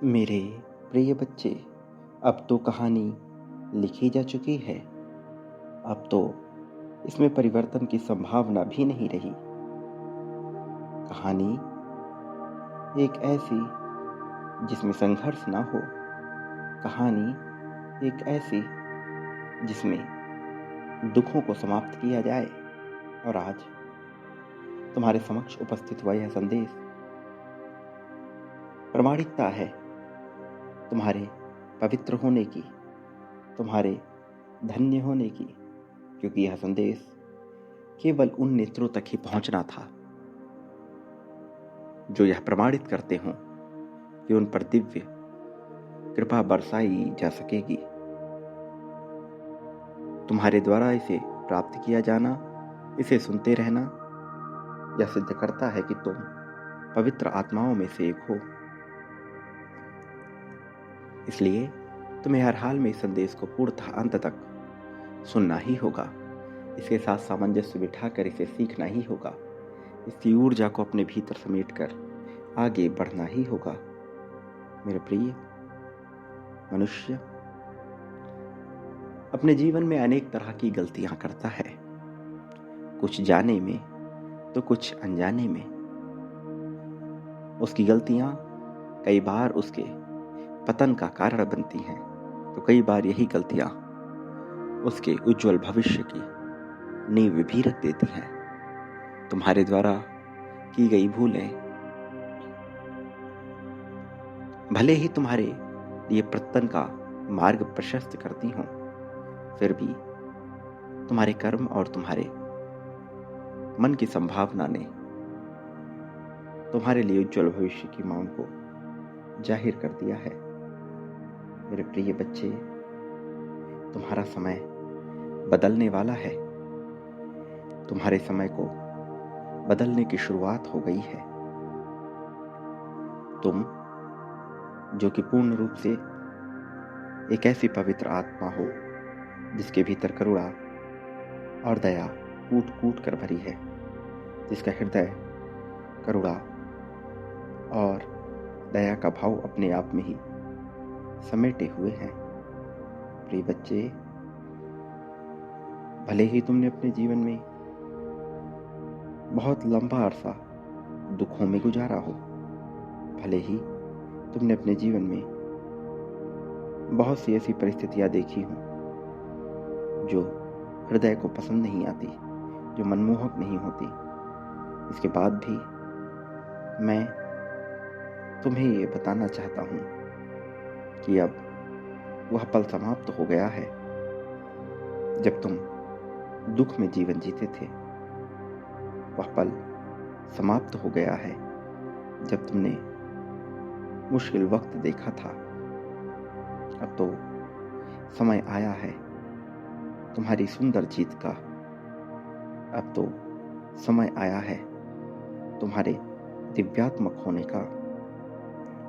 मेरे प्रिय बच्चे, अब तो कहानी लिखी जा चुकी है। अब तो इसमें परिवर्तन की संभावना भी नहीं रही। कहानी एक ऐसी जिसमें संघर्ष ना हो, कहानी एक ऐसी जिसमें दुखों को समाप्त किया जाए। और आज तुम्हारे समक्ष उपस्थित हुआ यह संदेश प्रामाणिकता है तुम्हारे पवित्र होने की, तुम्हारे धन्य होने की, क्योंकि यह संदेश केवल उन नेत्रों तक ही पहुंचना था जो यह प्रमाणित करते हों कि उन पर दिव्य कृपा बरसाई जा सकेगी। तुम्हारे द्वारा इसे प्राप्त किया जाना, इसे सुनते रहना, यह सिद्ध करता है कि तुम पवित्र आत्माओं में से एक हो। इसलिए तुम्हें हर हाल में इस संदेश को पूर्णतः अंत तक सुनना ही होगा। इसके साथ सामंजस्य बिठाकर इसे सीखना ही होगा। इसकी ऊर्जा को अपने भीतर समेटकर आगे बढ़ना ही होगा। मेरे प्रिय मनुष्य अपने जीवन में अनेक तरह की गलतियां करता है, कुछ जाने में तो कुछ अनजाने में। उसकी गलतियां कई बार उसके पतन का कारण बनती हैं, तो कई बार यही गलतियां उसके उज्जवल भविष्य की नींव भी रख देती हैं। तुम्हारे द्वारा की गई भूलें भले ही तुम्हारे लिए पतन का मार्ग प्रशस्त करती हों, फिर भी तुम्हारे कर्म और तुम्हारे मन की संभावना ने तुम्हारे लिए उज्जवल भविष्य की मांग को जाहिर कर दिया है। मेरे प्रिय बच्चे, तुम्हारा समय बदलने वाला है। तुम्हारे समय को बदलने की शुरुआत हो गई है। तुम जो कि पूर्ण रूप से एक ऐसी पवित्र आत्मा हो जिसके भीतर करुणा और दया कूट कूट कर भरी है, जिसका हृदय करुणा और दया का भाव अपने आप में ही समेटे हुए हैं। प्रिय बच्चे, भले ही तुमने अपने जीवन में बहुत लंबा अरसा दुखों में गुजारा हो, भले ही तुमने अपने जीवन में बहुत सी ऐसी परिस्थितियां देखी हों जो हृदय को पसंद नहीं आती, जो मनमोहक नहीं होती, इसके बाद भी मैं तुम्हें ये बताना चाहता हूं कि अब वह पल समाप्त हो गया है जब तुम दुख में जीवन जीते थे। वह पल समाप्त हो गया है जब तुमने मुश्किल वक्त देखा था। अब तो समय आया है तुम्हारी सुंदर जीत का। अब तो समय आया है तुम्हारे दिव्यात्मक होने का।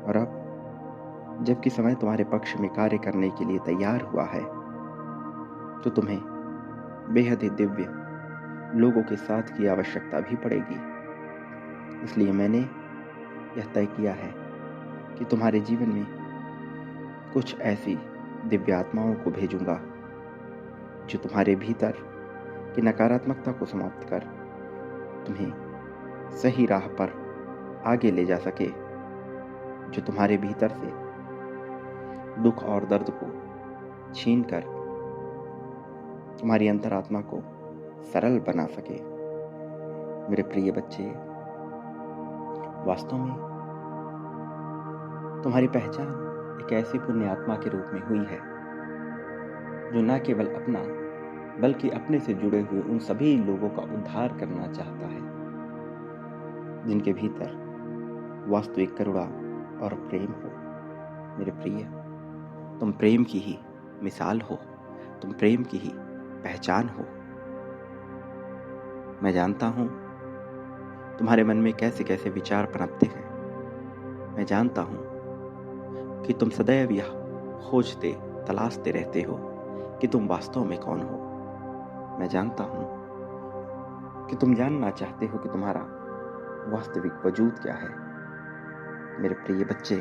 और अब जबकि समय तुम्हारे पक्ष में कार्य करने के लिए तैयार हुआ है, तो तुम्हें बेहद ही दिव्य लोगों के साथ की आवश्यकता भी पड़ेगी। इसलिए मैंने यह तय किया है कि तुम्हारे जीवन में कुछ ऐसी दिव्य आत्माओं को भेजूंगा जो तुम्हारे भीतर की नकारात्मकता को समाप्त कर तुम्हें सही राह पर आगे ले जा सके, जो तुम्हारे भीतर से दुख और दर्द को छीनकर तुम्हारी अंतरात्मा को सरल बना सके। मेरे प्रिय बच्चे, वास्तव में तुम्हारी पहचान एक ऐसी पुण्य आत्मा के रूप में हुई है जो न केवल अपना बल्कि अपने से जुड़े हुए उन सभी लोगों का उद्धार करना चाहता है जिनके भीतर वास्तविक करुणा और प्रेम हो। मेरे प्रिय, तुम प्रेम की ही मिसाल हो, तुम प्रेम की ही पहचान हो। मैं जानता हूं तुम्हारे मन में कैसे कैसे विचार पनपते हैं। मैं जानता हूं कि तुम सदैव यह खोजते तलाशते रहते हो कि तुम वास्तव में कौन हो। मैं जानता हूं कि तुम जानना चाहते हो कि तुम्हारा वास्तविक वजूद क्या है। मेरे प्रिय बच्चे,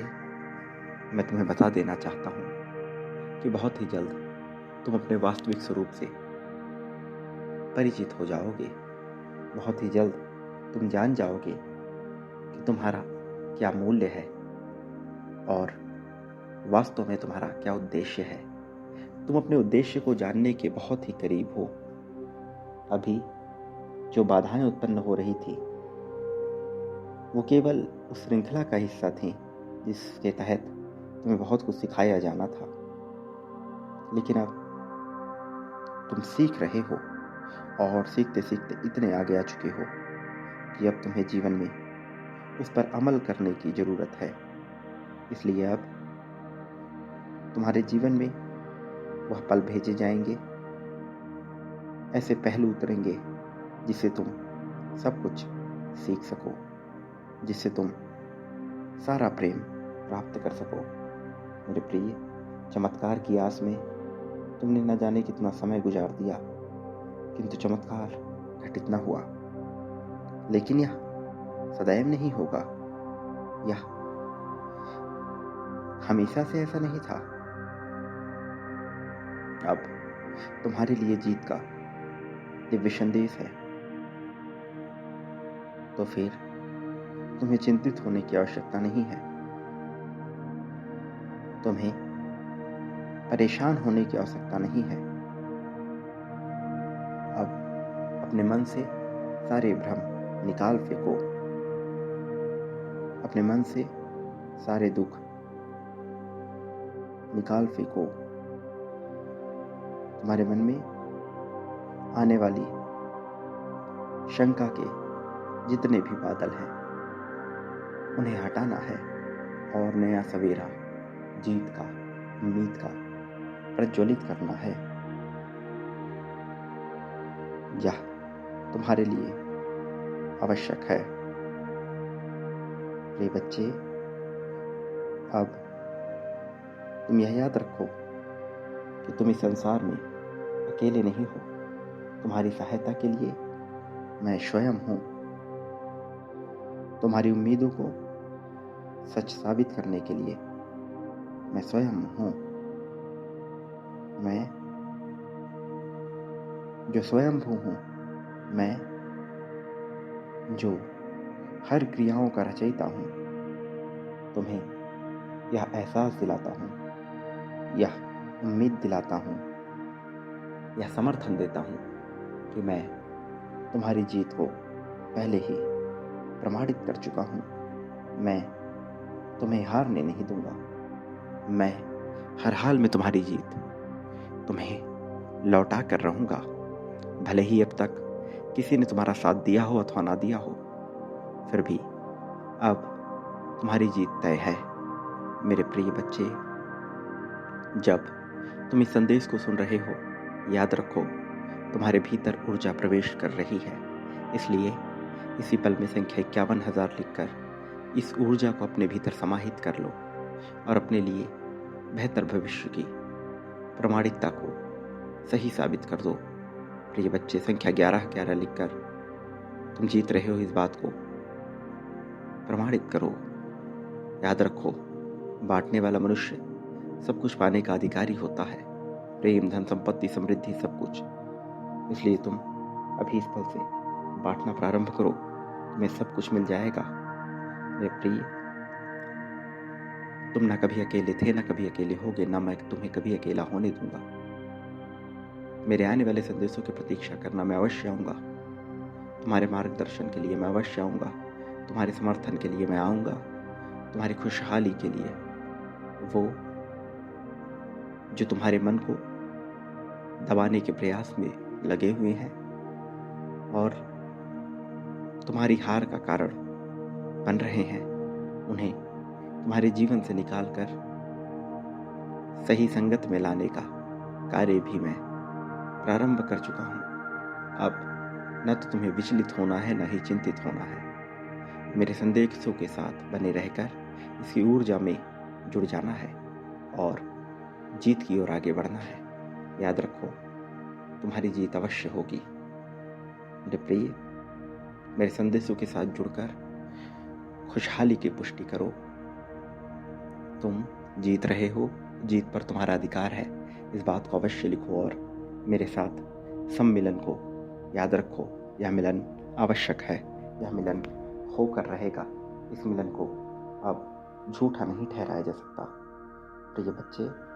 मैं तुम्हें बता देना चाहता हूँ कि बहुत ही जल्द तुम अपने वास्तविक स्वरूप से परिचित हो जाओगे। बहुत ही जल्द तुम जान जाओगे कि तुम्हारा क्या मूल्य है और वास्तव में तुम्हारा क्या उद्देश्य है। तुम अपने उद्देश्य को जानने के बहुत ही करीब हो। अभी जो बाधाएं उत्पन्न हो रही थी वो केवल उस श्रृंखला का हिस्सा थी जिसके तहत तुम्हें बहुत कुछ सिखाया जाना था, लेकिन अब तुम सीख रहे हो और सीखते सीखते इतने आगे आ चुके हो कि अब तुम्हें जीवन में उस पर अमल करने की ज़रूरत है। इसलिए अब तुम्हारे जीवन में वह पल भेजे जाएंगे, ऐसे पहलू उतरेंगे जिससे तुम सब कुछ सीख सको, जिससे तुम सारा प्रेम प्राप्त कर सको। मेरे प्रिय, चमत्कार की आस में तुमने न जाने कितना समय गुजार दिया, किंतु चमत्कार घटित न हुआ। लेकिन यह सदैव नहीं होगा, यह हमेशा से ऐसा नहीं था। अब तुम्हारे लिए जीत का दिव्य संदेश है, तो फिर तुम्हें चिंतित होने की आवश्यकता नहीं है। तुम्हें परेशान होने की आवश्यकता नहीं है। अब अपने मन से सारे भ्रम निकाल फेंको। अपने मन से सारे दुख निकाल फेंको। तुम्हारे मन में आने वाली शंका के जितने भी बादल हैं उन्हें हटाना है और नया सवेरा जीत का, उम्मीद का प्रज्वलित करना है। यह तुम्हारे लिए आवश्यक है। प्रिय बच्चे, अब तुम यह याद रखो कि तुम इस संसार में अकेले नहीं हो। तुम्हारी सहायता के लिए मैं स्वयं हूँ। तुम्हारी उम्मीदों को सच साबित करने के लिए मैं स्वयं हूँ। मैं जो स्वयंभू हूँ, मैं जो हर क्रियाओं का रचयिता हूँ, तुम्हें यह एहसास दिलाता हूँ, यह उम्मीद दिलाता हूँ, यह समर्थन देता हूँ कि मैं तुम्हारी जीत को पहले ही प्रमाणित कर चुका हूँ। मैं तुम्हें हारने नहीं दूंगा। मैं हर हाल में तुम्हारी जीत तुम्हें लौटा कर रहूँगा। भले ही अब तक किसी ने तुम्हारा साथ दिया हो अथवा ना दिया हो, फिर भी अब तुम्हारी जीत तय है। मेरे प्रिय बच्चे, जब तुम इस संदेश को सुन रहे हो, याद रखो तुम्हारे भीतर ऊर्जा प्रवेश कर रही है। इसलिए इसी पल में संख्या 51,000 लिखकर इस ऊर्जा को अपने भीतर समाहित कर लो और अपने लिए बेहतर भविष्य की प्रामाणिकता को सही साबित कर दो। प्रिय बच्चे, संख्या 11,11 लिखकर तुम जीत रहे हो इस बात को प्रमाणित करो। याद रखो, बांटने वाला मनुष्य सब कुछ पाने का अधिकारी होता है। प्रेम, धन, संपत्ति, समृद्धि, सब कुछ। इसलिए तुम अभी इस पल से बांटना प्रारंभ करो, तुम्हें सब कुछ मिल जाएगा। मेरे प्रिय, तुम ना कभी अकेले थे, ना कभी अकेले होगे, ना मैं तुम्हें कभी अकेला होने दूंगा। मेरे आने वाले संदेशों की प्रतीक्षा करना, मैं अवश्य आऊँगा। तुम्हारे मार्गदर्शन के लिए मैं अवश्य आऊँगा। तुम्हारे समर्थन के लिए मैं आऊँगा। तुम्हारी खुशहाली के लिए, वो जो तुम्हारे मन को दबाने के प्रयास में लगे हुए हैं और तुम्हारी हार का कारण बन रहे हैं, उन्हें तुम्हारे जीवन से निकालकर सही संगत में लाने का कार्य भी मैं प्रारंभ कर चुका हूँ। अब न तो तुम्हें विचलित होना है, न ही चिंतित होना है। मेरे संदेशों के साथ बने रहकर इसकी ऊर्जा में जुड़ जाना है और जीत की ओर आगे बढ़ना है। याद रखो, तुम्हारी जीत अवश्य होगी। मेरे प्रिय, मेरे संदेशों के साथ जुड़कर खुशहाली की पुष्टि करो। तुम जीत रहे हो, जीत पर तुम्हारा अधिकार है। इस बात को अवश्य लिखो और मेरे साथ सम्मिलन को याद रखो। यह मिलन आवश्यक है, यह मिलन होकर रहेगा। इस मिलन को अब झूठा नहीं ठहराया जा सकता। प्रिय बच्चे,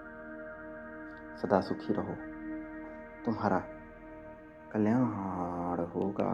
सदा सुखी रहो, तुम्हारा कल्याण होगा।